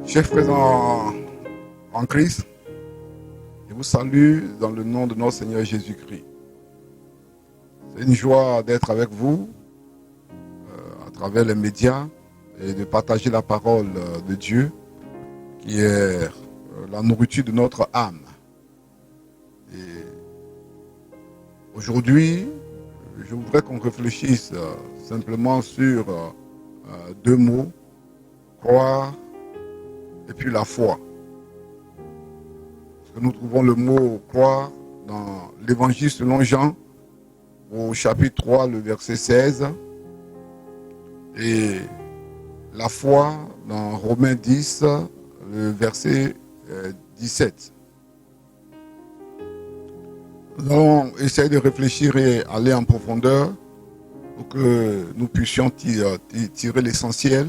Chers frères en Christ, je vous salue dans le nom de notre Seigneur Jésus-Christ. C'est une joie d'être avec vous à travers les médias et de partager la parole de Dieu qui est la nourriture de notre âme. Et aujourd'hui, je voudrais qu'on réfléchisse simplement sur deux mots, croire et puis la foi. Parce que nous trouvons le mot croire dans l'évangile selon Jean, au chapitre 3, le verset 16, et la foi dans Romains 10, le verset 17. Nous allons essayer de réfléchir et aller en profondeur pour que nous puissions tirer l'essentiel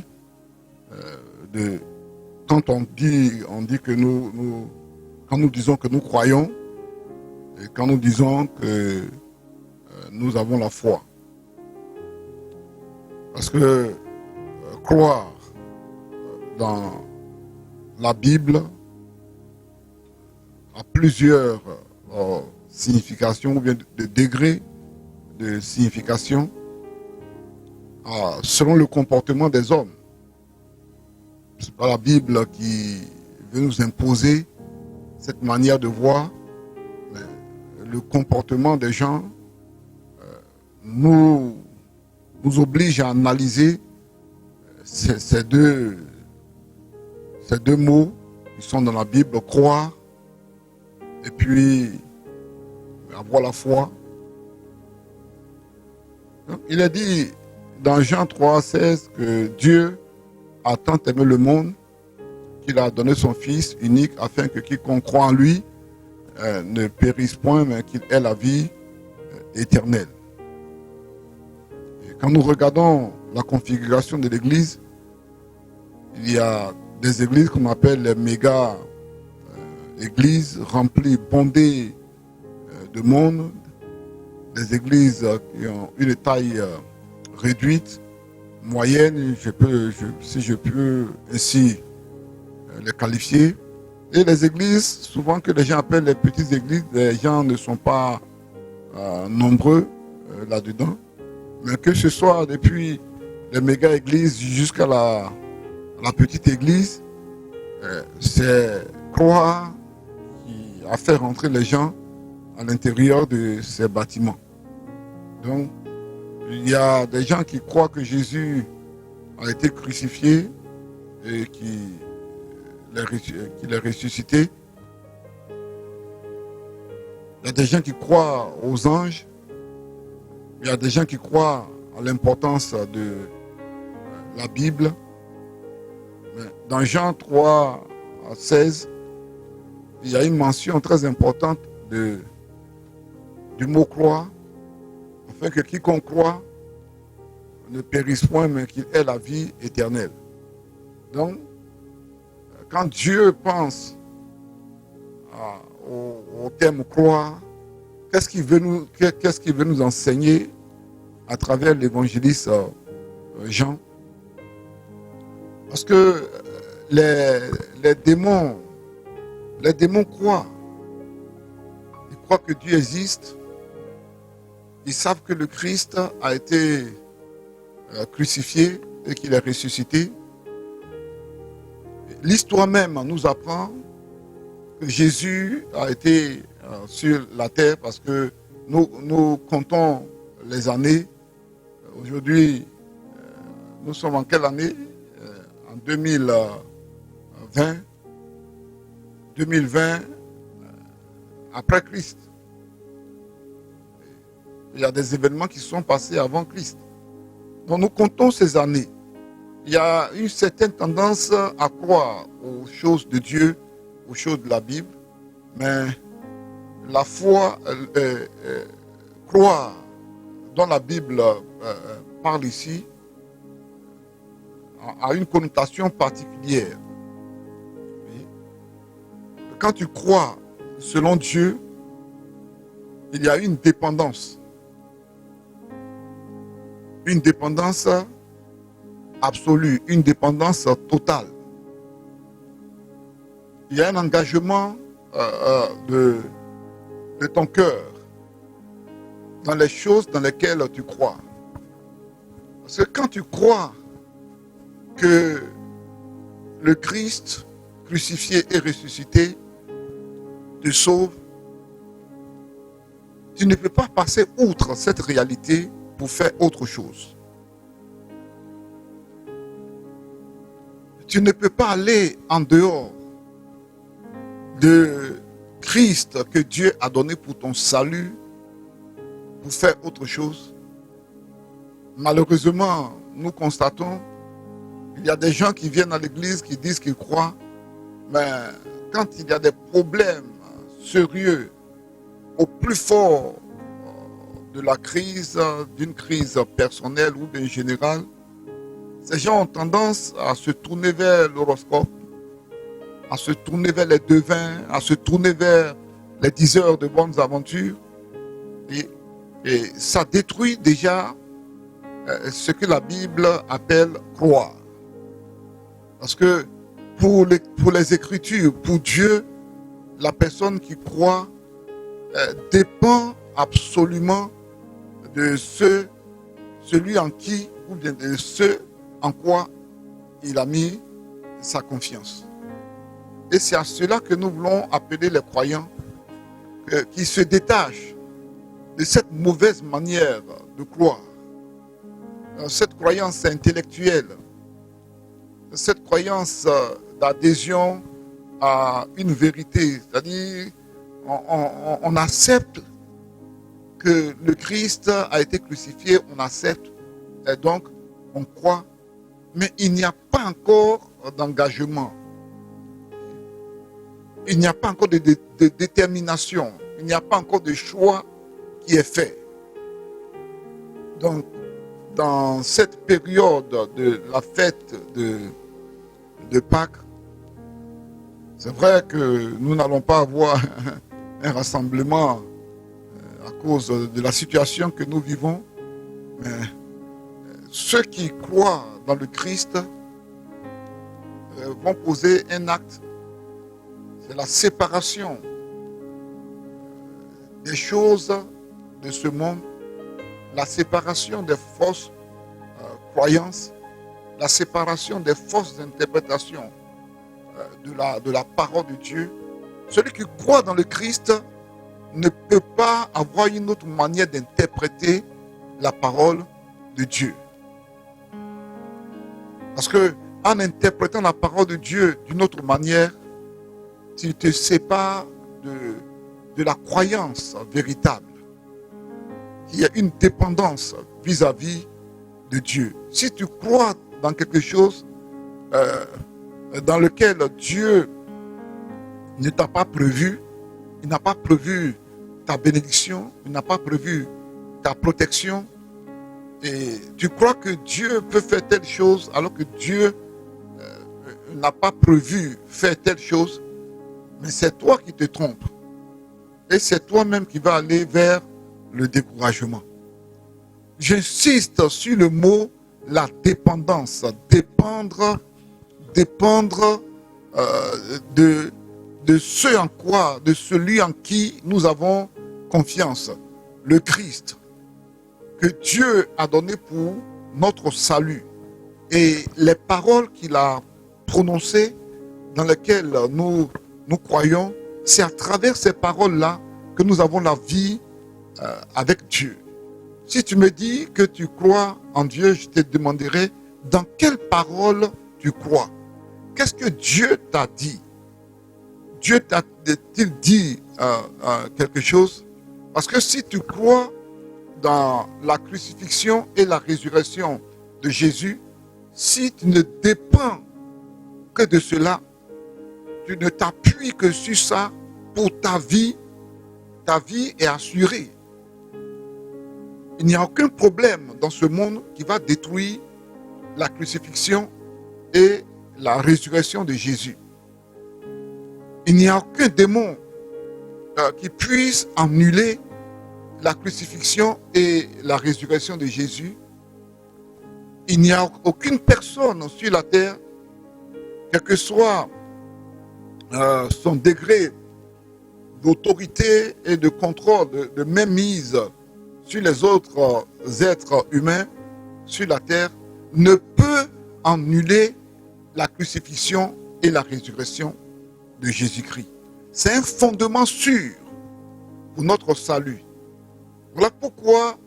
de... Quand on dit que quand nous disons que nous croyons et quand nous disons que nous avons la foi. Parce que croire dans la Bible a plusieurs significations ou bien de degrés de signification selon le comportement des hommes. Ce n'est pas la Bible qui veut nous imposer cette manière de voir, mais le comportement des gens nous oblige à analyser ces deux mots qui sont dans la Bible, croire et puis avoir la foi. Il est dit dans Jean 3, 16 que Dieu a tant aimé le monde qu'il a donné son Fils unique afin que quiconque croit en lui ne périsse point, mais qu'il ait la vie éternelle. Et quand nous regardons la configuration de l'Église, il y a des églises qu'on appelle les méga églises remplies, bondées de monde, des églises qui ont une taille réduite, moyenne, si je peux ainsi les qualifier. Et les églises, souvent que les gens appellent les petites églises, les gens ne sont pas nombreux là-dedans. Mais que ce soit depuis les méga églises jusqu'à la petite église, c'est croire qui a fait rentrer les gens à l'intérieur de ces bâtiments. Donc, il y a des gens qui croient que Jésus a été crucifié et qu'il est ressuscité. Il y a des gens qui croient aux anges. Il y a des gens qui croient à l'importance de la Bible. Mais dans Jean 3, 16, il y a une mention très importante du mot croire, afin que quiconque croit ne périsse point, mais qu'il ait la vie éternelle. Donc, quand Dieu pense au terme croire, qu'est-ce qu'il veut nous enseigner à travers l'évangéliste Jean? Parce que les démons croient. Ils croient que Dieu existe. Ils savent que le Christ a été crucifié et qu'il est ressuscité. L'histoire même nous apprend que Jésus a été sur la terre parce que nous comptons les années. Aujourd'hui, nous sommes en quelle année? En 2020. 2020, après Christ. Il y a des événements qui sont passés avant Christ. Donc nous comptons ces années. Il y a une certaine tendance à croire aux choses de Dieu, aux choses de la Bible, mais la foi, croire dont la Bible parle ici, a une connotation particulière. Quand tu crois selon Dieu, il y a une dépendance. Une dépendance absolue, une dépendance totale. Il y a un engagement de ton cœur dans les choses dans lesquelles tu crois. Parce que quand tu crois que le Christ crucifié et ressuscité te sauve, tu ne peux pas passer outre cette réalité pour faire autre chose. Tu ne peux pas aller en dehors de Christ que Dieu a donné pour ton salut pour faire autre chose. Malheureusement, nous constatons qu'il y a des gens qui viennent à l'église qui disent qu'ils croient, mais quand il y a des problèmes sérieux au plus fort de la crise, d'une crise personnelle ou bien générale, ces gens ont tendance à se tourner vers l'horoscope, à se tourner vers les devins, à se tourner vers les diseurs de bonnes aventures. Et ça détruit déjà ce que la Bible appelle croire. Parce que pour les Écritures, pour Dieu, la personne qui croit dépend absolument de celui en qui, ou bien de ce en quoi il a mis sa confiance. Et c'est à cela que nous voulons appeler les croyants qui se détachent de cette mauvaise manière de croire. Cette croyance intellectuelle, cette croyance d'adhésion à une vérité, c'est-à-dire on accepte que le Christ a été crucifié, on accepte, et donc on croit, mais il n'y a pas encore d'engagement, il n'y a pas encore de détermination, il n'y a pas encore de choix qui est fait. Donc, dans cette période de la fête de Pâques, c'est vrai que nous n'allons pas avoir un rassemblement à cause de la situation que nous vivons, mais ceux qui croient dans le Christ vont poser un acte, c'est la séparation des choses de ce monde, la séparation des fausses croyances, la séparation des fausses interprétations de la parole de Dieu. Celui qui croit dans le Christ ne peut pas avoir une autre manière d'interpréter la parole de Dieu. Parce que en interprétant la parole de Dieu d'une autre manière, tu te sépares de la croyance véritable. Il y a une dépendance vis-à-vis de Dieu. Si tu crois dans quelque chose dans lequel Dieu ne t'a pas prévu, il n'a pas prévu ta bénédiction, il n'a pas prévu ta protection, et tu crois que Dieu peut faire telle chose alors que Dieu n'a pas prévu faire telle chose, mais c'est toi qui te trompes. Et c'est toi-même qui vas aller vers le découragement. J'insiste sur le mot la dépendance. Dépendre de ce en quoi, de celui en qui nous avons confiance, le Christ, que Dieu a donné pour notre salut. Et les paroles qu'il a prononcées, dans lesquelles nous croyons, c'est à travers ces paroles-là que nous avons la vie avec Dieu. Si tu me dis que tu crois en Dieu, je te demanderai dans quelle parole tu crois. Qu'est-ce que Dieu t'a dit? Dieu t'a-t-il dit quelque chose? Parce que si tu crois dans la crucifixion et la résurrection de Jésus, si tu ne dépends que de cela, tu ne t'appuies que sur ça pour ta vie est assurée. Il n'y a aucun problème dans ce monde qui va détruire la crucifixion et la résurrection de Jésus. Il n'y a aucun démon qui puisse annuler la crucifixion et la résurrection de Jésus. Il n'y a aucune personne sur la terre, quelle que soit son degré d'autorité et de contrôle, de mainmise sur les autres êtres humains sur la terre, ne peut annuler la crucifixion et la résurrection de Jésus-Christ. C'est un fondement sûr pour notre salut. Voilà pourquoi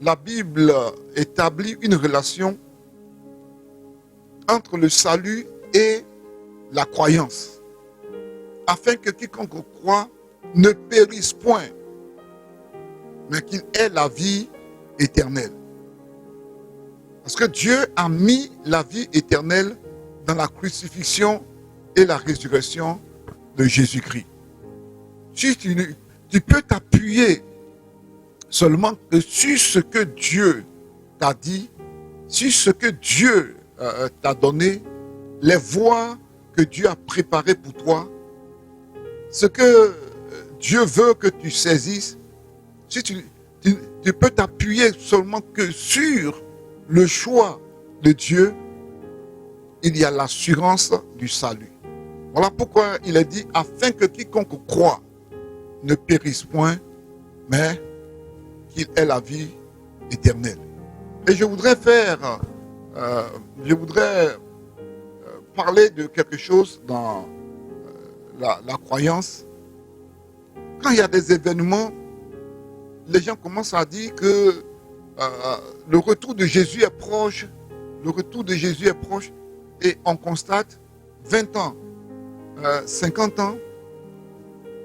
la Bible établit une relation entre le salut et la croyance, afin que quiconque croit ne périsse point, mais qu'il ait la vie éternelle. Parce que Dieu a mis la vie éternelle dans la crucifixion et la résurrection de Jésus-Christ. Si tu peux t'appuyer seulement que sur ce que Dieu t'a dit, sur ce que Dieu t'a donné, les voies que Dieu a préparées pour toi, ce que Dieu veut que tu saisisses, si tu peux t'appuyer seulement que sur le choix de Dieu, il y a l'assurance du salut. Voilà pourquoi il est dit, afin que quiconque croit ne périsse point, mais qu'il ait la vie éternelle. Et je voudrais parler de quelque chose dans la croyance. Quand il y a des événements, les gens commencent à dire que le retour de Jésus est proche, le retour de Jésus est proche, et on constate 20 ans, 50 ans,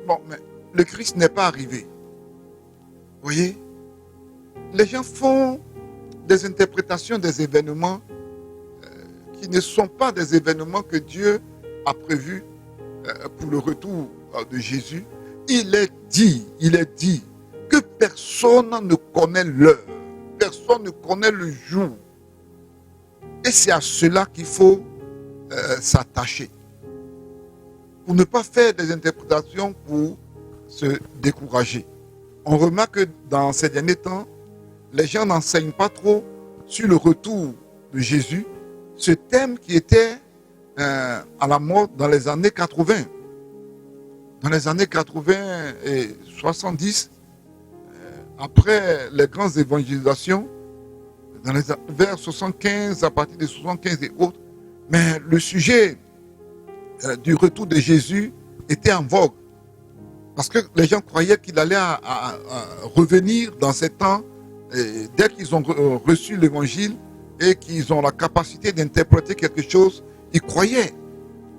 bon, mais le Christ n'est pas arrivé. Vous voyez? Les gens font des interprétations des événements qui ne sont pas des événements que Dieu a prévus pour le retour de Jésus. Il est dit que personne ne connaît l'heure, personne ne connaît le jour. Et c'est à cela qu'il faut s'attacher. Pour ne pas faire des interprétations pour se décourager. On remarque que dans ces derniers temps, les gens n'enseignent pas trop sur le retour de Jésus, ce thème qui était à la mode dans les années 80. Dans les années 80 et 70, après les grandes évangélisations, vers 75, à partir de 75 et autres, mais le sujet du retour de Jésus était en vogue. Parce que les gens croyaient qu'il allait à revenir dans ces temps, et dès qu'ils ont reçu l'évangile et qu'ils ont la capacité d'interpréter quelque chose, ils croyaient.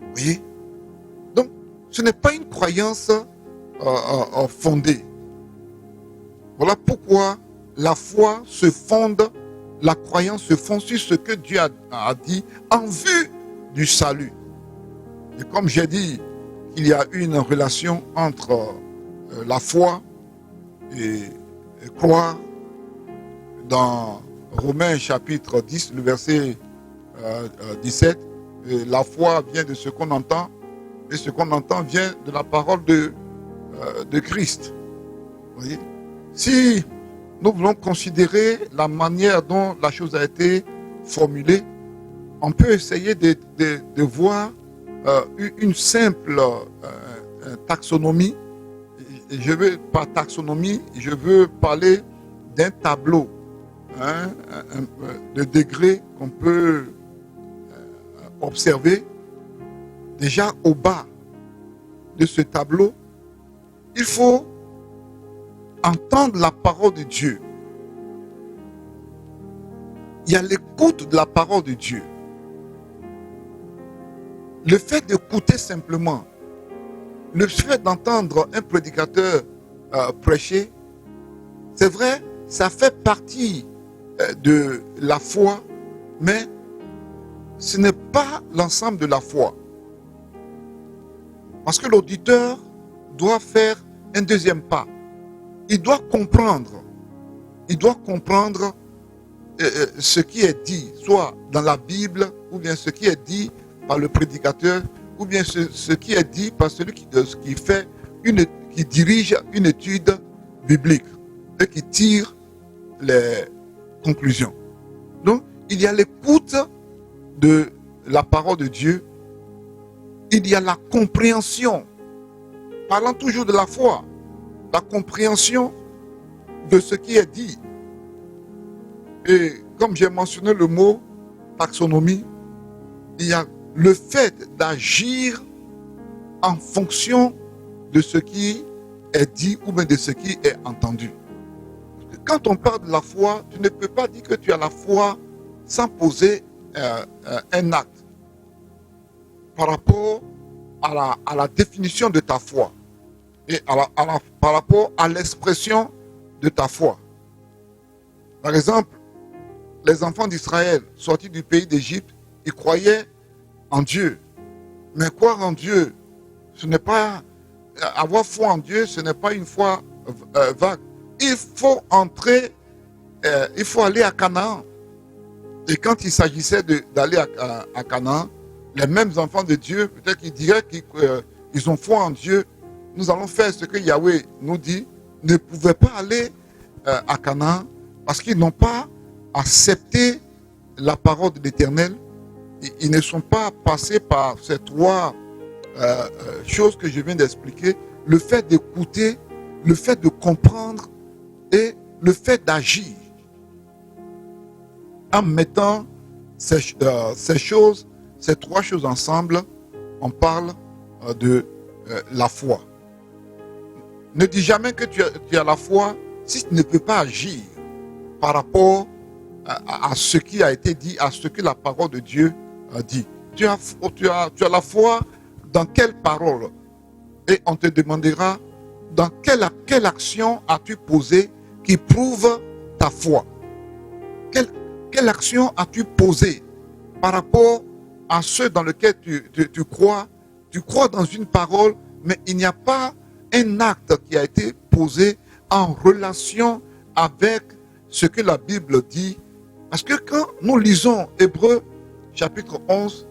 Vous voyez? Donc, ce n'est pas une croyance fondée. Voilà pourquoi la foi se fonde, la croyance se fonde sur ce que Dieu a dit en vue du salut. Et comme j'ai dit, il y a une relation entre la foi et croire. Dans Romains chapitre 10, le verset 17, la foi vient de ce qu'on entend, et ce qu'on entend vient de la parole de Christ. Vous voyez? Si nous voulons considérer la manière dont la chose a été formulée, on peut essayer de voir une simple taxonomie. Je veux pas taxonomie, je veux parler d'un tableau, de degrés qu'on peut observer. Déjà au bas de ce tableau, il faut entendre la parole de Dieu. Il y a l'écoute de la parole de Dieu. Le fait d'écouter simplement, le fait d'entendre un prédicateur prêcher, c'est vrai, ça fait partie de la foi, mais ce n'est pas l'ensemble de la foi. Parce que l'auditeur doit faire un deuxième pas. Il doit comprendre ce qui est dit, soit dans la Bible, ou bien ce qui est dit par le prédicateur, ou bien ce qui est dit par celui qui dirige une étude biblique et qui tire les conclusions. Donc, il y a l'écoute de la parole de Dieu il y a la compréhension. Parlant toujours de la foi, la compréhension de ce qui est dit. Et comme j'ai mentionné le mot taxonomie, il y a le fait d'agir en fonction de ce qui est dit ou bien de ce qui est entendu. Quand on parle de la foi, tu ne peux pas dire que tu as la foi sans poser un acte par rapport à la définition de ta foi et par rapport à l'expression de ta foi. Par exemple, les enfants d'Israël sortis du pays d'Égypte, ils croyaient en Dieu. Mais croire en Dieu, ce n'est pas avoir foi en Dieu, ce n'est pas une foi vague. Il faut entrer, il faut aller à Canaan. Et quand il s'agissait d'aller à Canaan, les mêmes enfants de Dieu, peut-être qu'ils diraient qu'ils ont foi en Dieu, nous allons faire ce que Yahweh nous dit, ne pouvaient pas aller à Canaan parce qu'ils n'ont pas accepté la parole de l'Éternel. Ils ne sont pas passés par ces trois choses que je viens d'expliquer, le fait d'écouter, le fait de comprendre et le fait d'agir. En mettant ces choses, ces trois choses ensemble, on parle de la foi. Ne dis jamais que tu as la foi si tu ne peux pas agir par rapport à ce qui a été dit, à ce que la parole de Dieu a dit. Tu as la foi dans quelle parole? Et on te demandera dans quelle action as-tu posé qui prouve ta foi? Quelle action as-tu posé par rapport à ceux dans lesquels tu crois? Tu crois dans une parole, mais il n'y a pas un acte qui a été posé en relation avec ce que la Bible dit. Parce que quand nous lisons Hébreux chapitre 11,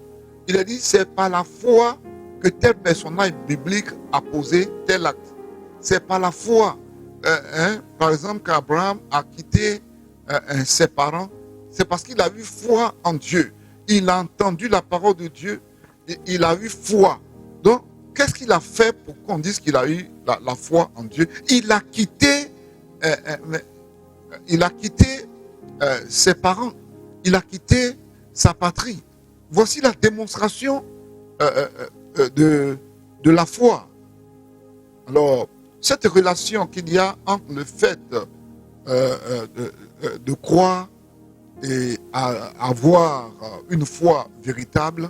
il a dit c'est par la foi que tel personnage biblique a posé tel acte. C'est par la foi, par exemple, qu'Abraham a quitté ses parents. C'est parce qu'il a eu foi en Dieu. Il a entendu la parole de Dieu et il a eu foi. Donc, qu'est-ce qu'il a fait pour qu'on dise qu'il a eu la foi en Dieu? Il a quitté, ses parents. Il a quitté sa patrie. Voici la démonstration de la foi. Alors, cette relation qu'il y a entre le fait de croire et avoir une foi véritable,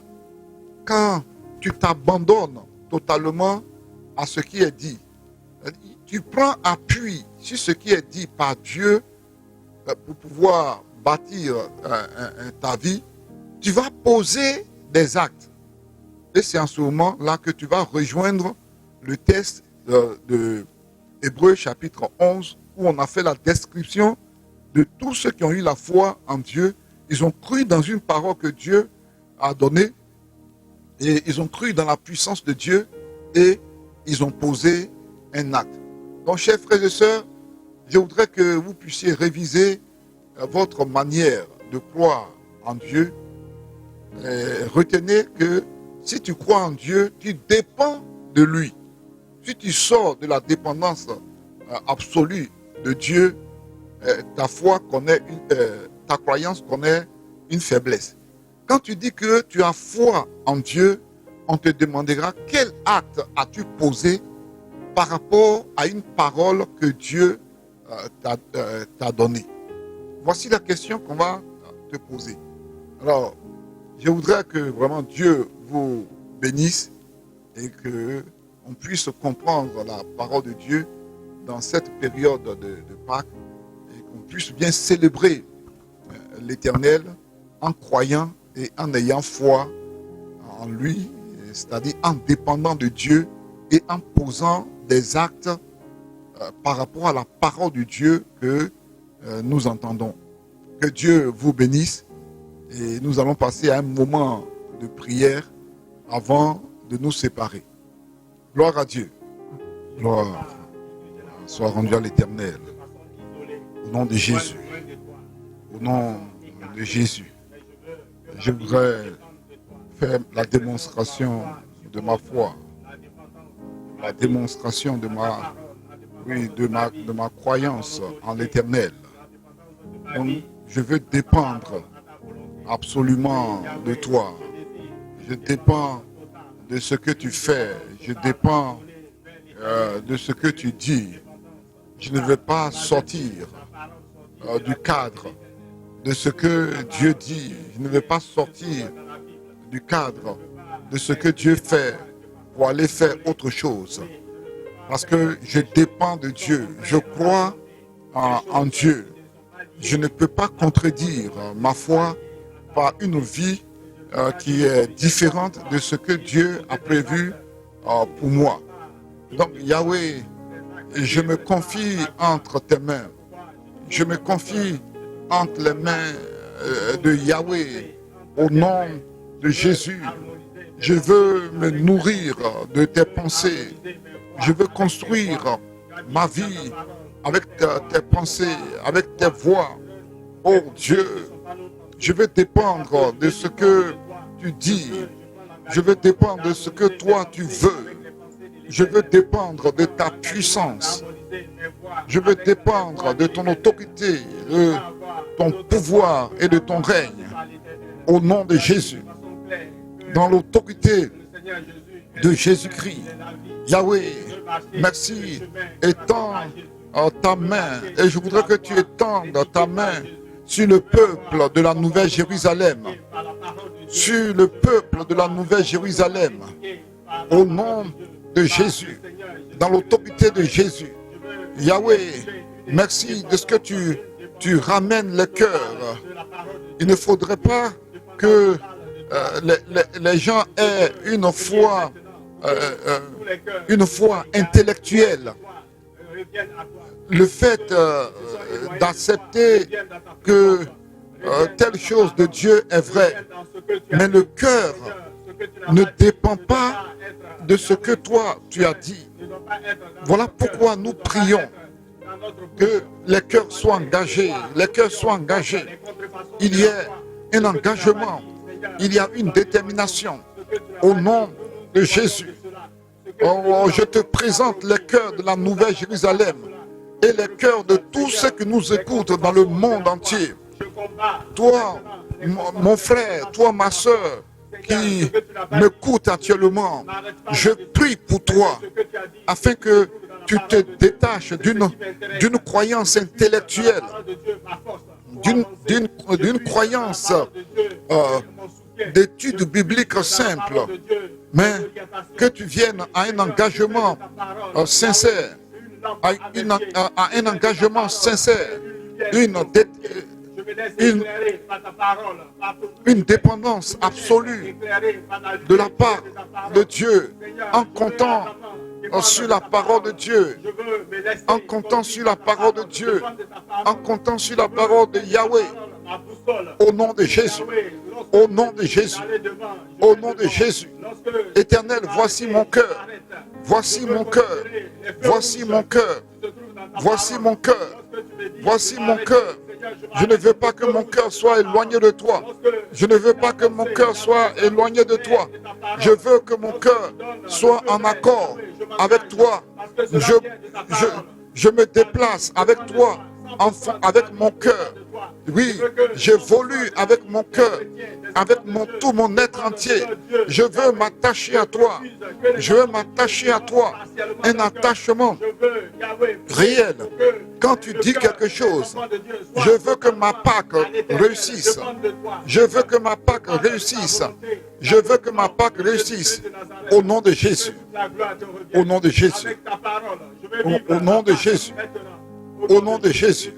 quand tu t'abandonnes totalement à ce qui est dit, tu prends appui sur ce qui est dit par Dieu pour pouvoir bâtir ta vie, tu vas poser des actes. Et c'est en ce moment-là que tu vas rejoindre le texte de Hébreux chapitre 11 où on a fait la description de tous ceux qui ont eu la foi en Dieu. Ils ont cru dans une parole que Dieu a donnée et ils ont cru dans la puissance de Dieu et ils ont posé un acte. Donc, chers frères et sœurs, je voudrais que vous puissiez réviser votre manière de croire en Dieu. Retenez que si tu crois en Dieu, tu dépends de lui. Si tu sors de la dépendance absolue de Dieu, ta foi connaît ta croyance connaît une faiblesse. Quand tu dis que tu as foi en Dieu, on te demandera quel acte as-tu posé par rapport à une parole que Dieu t'a donnée. Voici la question qu'on va te poser. Alors, je voudrais que vraiment Dieu vous bénisse et qu'on puisse comprendre la parole de Dieu dans cette période de Pâques et qu'on puisse bien célébrer l'Éternel en croyant et en ayant foi en lui, c'est-à-dire en dépendant de Dieu et en posant des actes par rapport à la parole de Dieu que nous entendons. Que Dieu vous bénisse et nous allons passer à un moment de prière avant de nous séparer. Gloire à Dieu. Gloire soit rendue à l'Éternel. Au nom de Jésus. Au nom de Jésus. Je voudrais faire la démonstration de ma foi, la démonstration de ma croyance en l'Éternel. Donc, je veux dépendre absolument de toi. Je dépends de ce que tu fais. Je dépends de ce que tu dis. Je ne veux pas sortir du cadre de ce que Dieu dit. Je ne veux pas sortir du cadre de ce que Dieu fait pour aller faire autre chose. Parce que je dépends de Dieu. Je crois en Dieu. Je ne peux pas contredire ma foi par une vie qui est différente de ce que Dieu a prévu pour moi. Donc Yahweh, je me confie entre tes mains. Je me confie entre les mains de Yahweh au nom de Jésus. Je veux me nourrir de tes pensées. Je veux construire ma vie avec tes pensées, avec tes voix. Oh Dieu, je veux dépendre de ce que tu dis. Je veux dépendre de ce que toi tu veux. Je veux dépendre de ta puissance. Je veux dépendre de ton autorité, de ton pouvoir et de ton règne. Au nom de Jésus. Dans l'autorité de Jésus-Christ. Yahweh, merci. Étends ta main. Et je voudrais que tu étendes ta main sur le peuple de la Nouvelle Jérusalem. Sur le peuple de la Nouvelle Jérusalem. Au nom de Jésus. Dans l'autorité de Jésus. Yahweh, merci de ce que tu ramènes les cœurs. Il ne faudrait pas que les gens aient une foi intellectuelle. Le fait d'accepter que telle chose de Dieu est vraie, mais le cœur ne dépend pas de ce que toi tu as dit. Voilà pourquoi nous prions que les cœurs soient engagés, les cœurs soient engagés. Il y a un engagement, il y a une détermination au nom de Jésus. Oh, je te présente les cœurs de la Nouvelle Jérusalem et les cœurs de tous ceux qui nous écoutent dans le monde entier. Toi, mon frère, toi, ma soeur, qui m'écoute actuellement, je prie pour toi afin que tu te détaches d'une croyance intellectuelle, d'une croyance d'études bibliques simples, mais que tu viennes à un engagement sincère, à un engagement sincère, une dépendance absolue de la part de Dieu, en comptant sur la parole de Dieu, en comptant sur la parole de Dieu, en comptant sur la parole de Yahweh, au nom de Jésus, au nom de Jésus, au nom de Jésus. Éternel, voici mon cœur, voici mon cœur, voici mon cœur, voici mon cœur, voici mon cœur. Je ne veux pas que mon cœur soit éloigné de toi. Je ne veux pas que mon cœur soit éloigné de toi. Je veux que mon cœur soit en accord avec toi. Je me déplace avec toi, avec mon cœur. Oui, j'évolue avec mon cœur, avec tout mon être entier. Je veux m'attacher à toi. Je veux m'attacher à toi. Un attachement réel. Quand tu dis quelque chose, je veux que ma Pâque réussisse. Je veux que ma Pâque réussisse. Je veux que ma Pâque réussisse. Au nom de Jésus. Au nom de Jésus. Au nom de Jésus. Au nom de Jésus.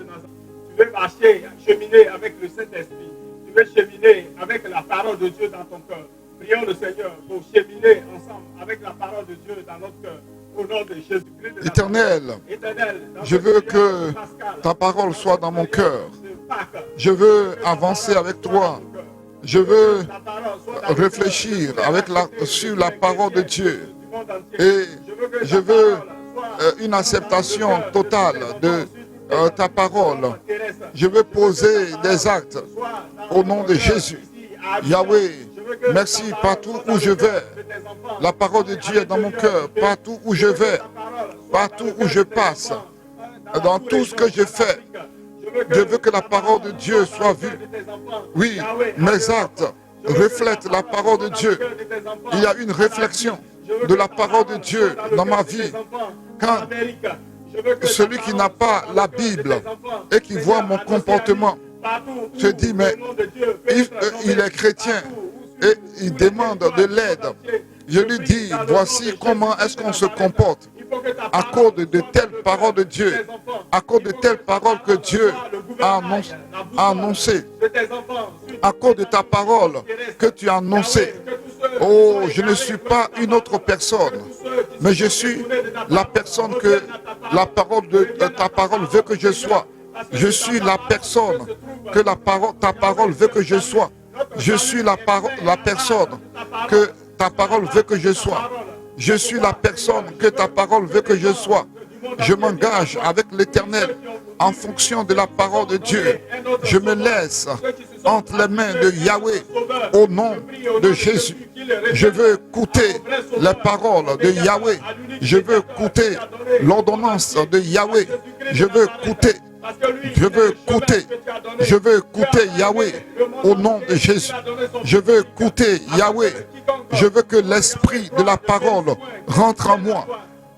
Tu veux marcher, cheminer avec le Saint-Esprit. Tu veux cheminer avec la parole de Dieu dans ton cœur. Prions le Seigneur pour cheminer ensemble avec la parole de Dieu dans notre cœur. Au nom de Jésus-Christ. Éternel, je veux que ta parole soit dans mon cœur. Je veux avancer avec toi. Je veux réfléchir sur la parole de Dieu. Et je veux une acceptation totale de ta parole. Je veux poser des actes au nom de Jésus. Yahweh, merci partout où je vais. La parole de Dieu est dans mon cœur, partout où je vais, partout où je passe, dans tout ce que je fais. Je veux que la parole de Dieu soit vue. Oui, mes actes reflètent la parole de Dieu. Il y a une réflexion de la parole de Dieu dans ma vie. Quand celui qui n'a pas la Bible et qui voit mon comportement se dit, mais il est chrétien et il demande de l'aide. Je lui dis, voici comment est-ce qu'on se comporte à cause de telles paroles de Dieu, à cause de telles paroles que Dieu a annoncées, à cause de ta parole que tu as annoncée. Oh, je ne suis pas une autre personne, mais je suis la personne que la parole de ta parole veut que je sois. Je suis la personne que ta parole veut que je sois. Je suis la personne que ta parole veut que je sois. Je suis la personne que ta parole veut que je sois. Je m'engage avec l'Éternel en fonction de la parole de Dieu. Je me laisse entre les mains de Yahweh au nom de Jésus. Je veux écouter les paroles de Yahweh. Je veux écouter l'ordonnance de Yahweh. Je veux écouter. Je veux écouter Yahweh au nom de Jésus. Je veux écouter Yahweh. Je veux que l'esprit de la parole rentre en moi.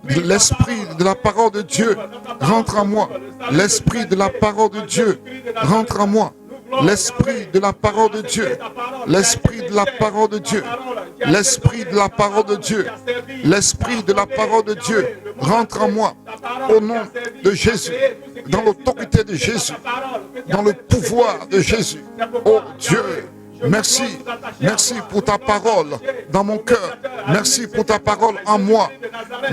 L'esprit de la parole de Dieu rentre en moi. L'esprit de la parole de Dieu rentre en moi. L'esprit de la parole de Dieu. L'esprit de la parole de Dieu. L'esprit de la parole de Dieu. L'esprit de la parole de Dieu rentre en moi. Au nom de Jésus. Dans l'autorité de Jésus. Dans le pouvoir de Jésus. Oh Dieu. Merci, merci pour ta parole dans mon cœur. Merci pour ta parole en moi.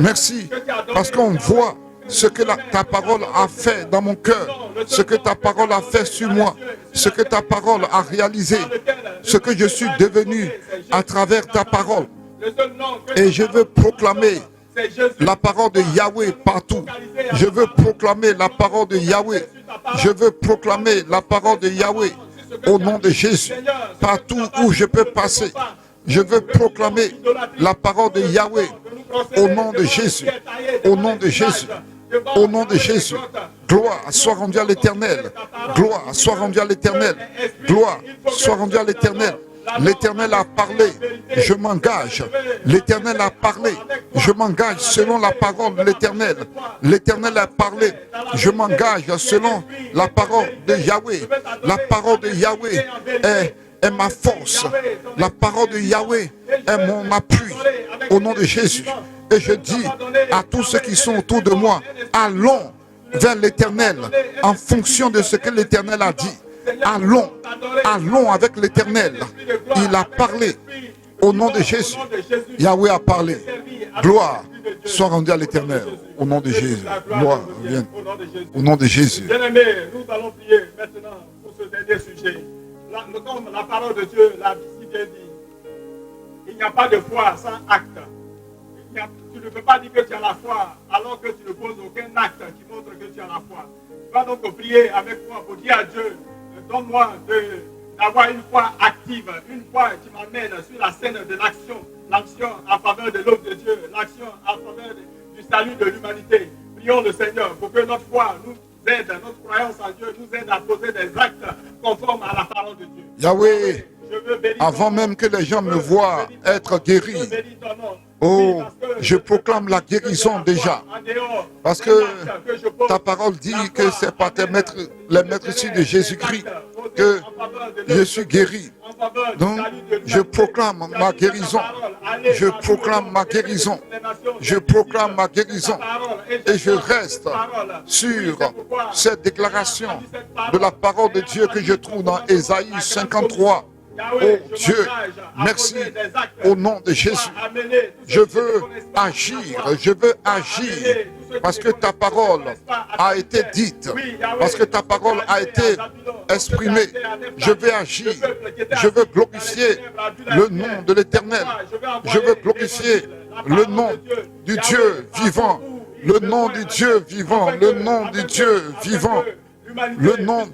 Merci parce qu'on voit ce que ta parole a fait dans mon cœur, ce que ta parole a fait sur moi, ce que ta parole a réalisé, ce que je suis devenu à travers ta parole. Et je veux proclamer la parole de Yahweh partout. Je veux proclamer la parole de Yahweh. Je veux proclamer la parole de Yahweh. Au nom de Jésus, partout où je peux passer, je veux proclamer la parole de Yahweh. Au nom de Jésus, au nom de Jésus, au nom de Jésus. Gloire soit rendue à l'Éternel. Gloire soit rendue à l'Éternel. Gloire soit rendue à l'Éternel. L'Éternel a parlé, je m'engage. L'Éternel a parlé, je m'engage selon la parole de l'Éternel. L'Éternel a parlé, je m'engage selon la parole de Yahweh. La parole de Yahweh est ma force. La parole de Yahweh est mon appui. Au nom de Jésus. Et je dis à tous ceux qui sont autour de moi, allons vers l'Éternel en fonction de ce que l'Éternel a dit. Allons, allons avec l'Éternel. Il a parlé au nom de Jésus. Yahweh a parlé. Gloire soit rendue à l'Éternel. Au nom de Jésus. Gloire vienne. Au nom de Jésus. Bien-aimés, nous allons prier maintenant pour ce dernier sujet. Comme la parole de Dieu l'a si bien dit, il n'y a pas de foi sans acte. Tu ne peux pas dire que tu as la foi alors que tu ne poses aucun acte qui montre que tu as la foi. Tu vas donc prier avec moi pour dire à Dieu, donne-moi d'avoir une foi active, une foi qui m'amène sur la scène de l'action, l'action en faveur de l'œuvre de Dieu, l'action en faveur du salut de l'humanité. Prions le Seigneur pour que notre foi nous aide, notre croyance en Dieu nous aide à poser des actes conformes à la parole de Dieu. Yahweh, avant même que les gens me voient être guéri, oh, je proclame la guérison déjà. Parce que ta parole dit que c'est par les maîtres ici de Jésus-Christ que je suis guéri. Donc, je proclame ma guérison. Je proclame ma guérison. Je proclame ma guérison. Et je reste sur cette déclaration de la parole de Dieu que je trouve dans Ésaïe 53. Oh Dieu, merci au nom de Jésus. Je veux agir parce que ta parole a été dite, parce que ta parole a été exprimée. Je veux agir, je veux glorifier le nom de l'Éternel. Je veux glorifier le nom du Dieu vivant, le nom du Dieu vivant, le nom du Dieu vivant. le nom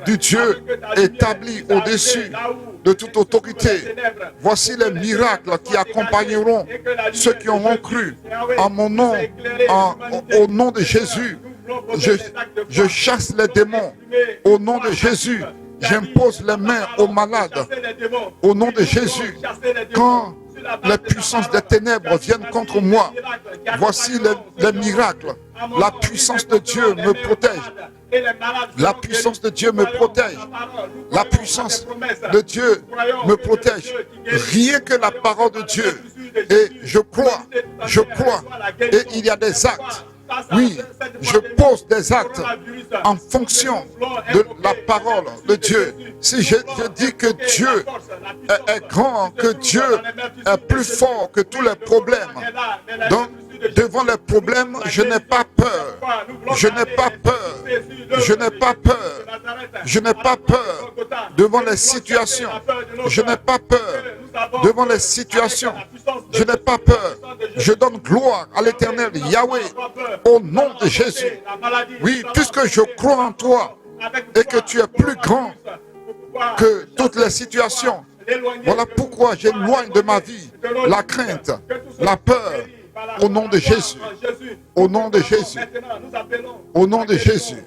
du Dieu établi au-dessus de toute autorité. Voici les miracles qui accompagneront ceux qui auront cru en mon nom, au nom de Jésus. Je chasse les démons au nom de Jésus. J'impose les mains aux malades au nom de Jésus. Quand les puissances des ténèbres viennent contre moi, voici les miracles. La puissance de Dieu me protège. La puissance de Dieu me protège. La puissance de Dieu me protège. Rien que la parole de Dieu. Et je crois. Et il y a des actes. Oui, je pose des actes en fonction de la parole de Dieu. Si je dis que Dieu est grand, que Dieu est plus fort que tous les problèmes, donc devant les problèmes, je n'ai pas peur. Je n'ai pas peur. Je n'ai pas peur. Je n'ai pas peur devant les situations. Je n'ai pas peur devant les situations. Je n'ai pas peur. Je donne gloire à l'Éternel Yahweh au nom de Jésus. Oui, puisque je crois en toi et que tu es plus grand que toutes les situations. Voilà pourquoi j'éloigne de ma vie la crainte, la peur. Au nom de Jésus. Au nom de Jésus. Au nom de Jésus.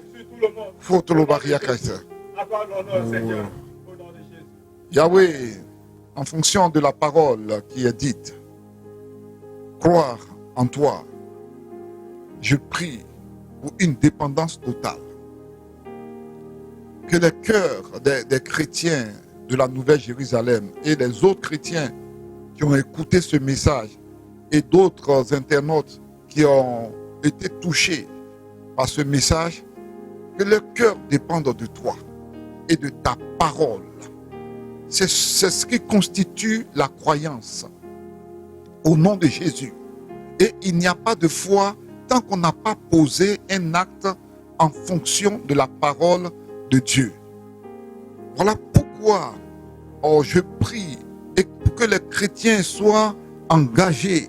Yahweh, en fonction de la parole qui est dite, croire en toi, je prie pour une dépendance totale. Que les cœurs des chrétiens de la Nouvelle Jérusalem et les autres chrétiens qui ont écouté ce message et d'autres internautes qui ont été touchés par ce message, que leur cœur dépende de toi et de ta parole. C'est ce qui constitue la croyance au nom de Jésus. Et il n'y a pas de foi tant qu'on n'a pas posé un acte en fonction de la parole de Dieu. Voilà pourquoi je prie et pour que les chrétiens soient engagés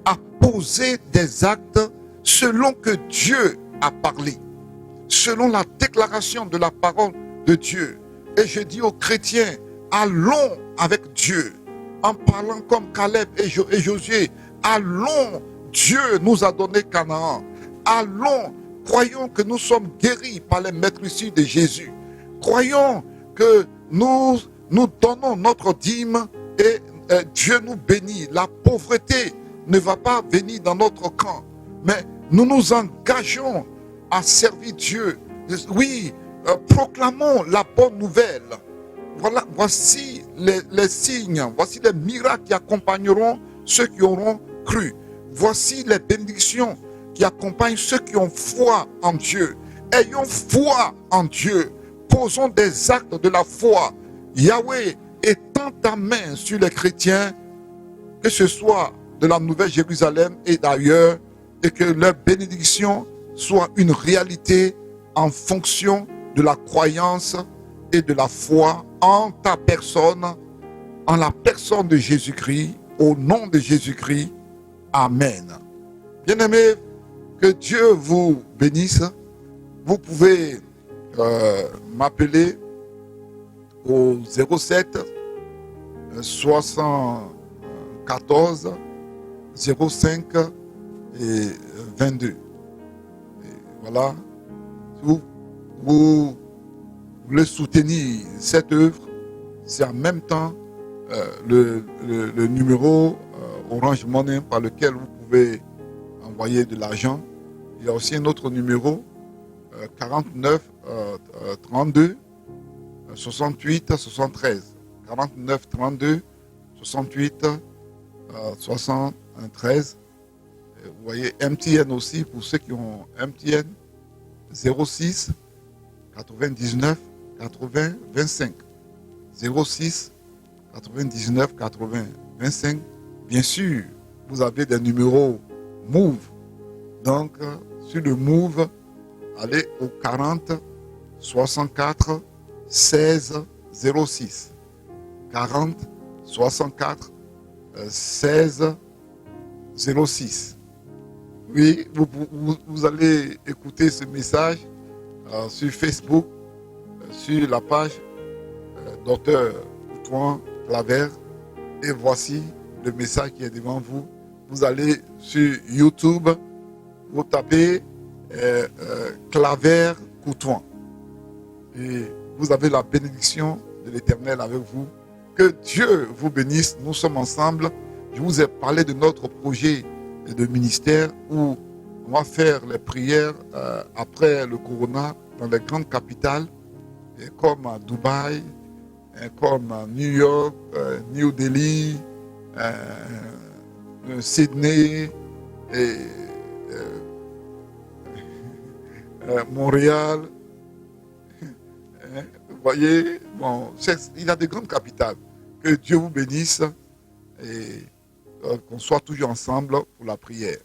à poser des actes selon que Dieu a parlé, selon la déclaration de la parole de Dieu. Et je dis aux chrétiens, allons avec Dieu, en parlant comme Caleb et Josué, allons, Dieu nous a donné Canaan, allons, croyons que nous sommes guéris par les maîtrises de Jésus, croyons que nous donnons notre dîme et Dieu nous bénit. La pauvreté ne va pas venir dans notre camp, mais nous nous engageons à servir Dieu. Oui, proclamons la bonne nouvelle. Voilà, voici les signes, voici les miracles qui accompagneront ceux qui auront cru. Voici les bénédictions qui accompagnent ceux qui ont foi en Dieu. Ayons foi en Dieu. Posons des actes de la foi. Yahweh, étends ta main sur les chrétiens, que ce soit de la Nouvelle Jérusalem et d'ailleurs, et que leur bénédiction soit une réalité en fonction de la croyance et de la foi en ta personne, en la personne de Jésus-Christ, au nom de Jésus-Christ. Amen. Bien-aimés, que Dieu vous bénisse. Vous pouvez m'appeler au 07 74 05 et 22. Et voilà. Si vous voulez soutenir cette œuvre, c'est en même temps le numéro Orange Money par lequel vous pouvez envoyer de l'argent. Il y a aussi un autre numéro 49 32 68 73. 49 32 68 73. Vous voyez MTN aussi pour ceux qui ont MTN 06 99 80 25. 06 99 80 25. Bien sûr, vous avez des numéros Move. Donc, sur le Move, allez au 40 64 16 06. 40 64 16 06. Oui, vous allez écouter ce message sur Facebook, sur la page Docteur Coutouan Claver. Et voici le message qui est devant vous. Vous allez sur YouTube, vous tapez Claver Coutouan. Et vous avez la bénédiction de l'Éternel avec vous. Que Dieu vous bénisse. Nous sommes ensemble. Je vous ai parlé de notre projet de ministère où on va faire les prières après le corona dans les grandes capitales comme Dubaï, comme New York, New Delhi, Sydney, et, Montréal. Vous voyez, bon, il y a de grandes capitales. Que Dieu vous bénisse et qu'on soit toujours ensemble pour la prière.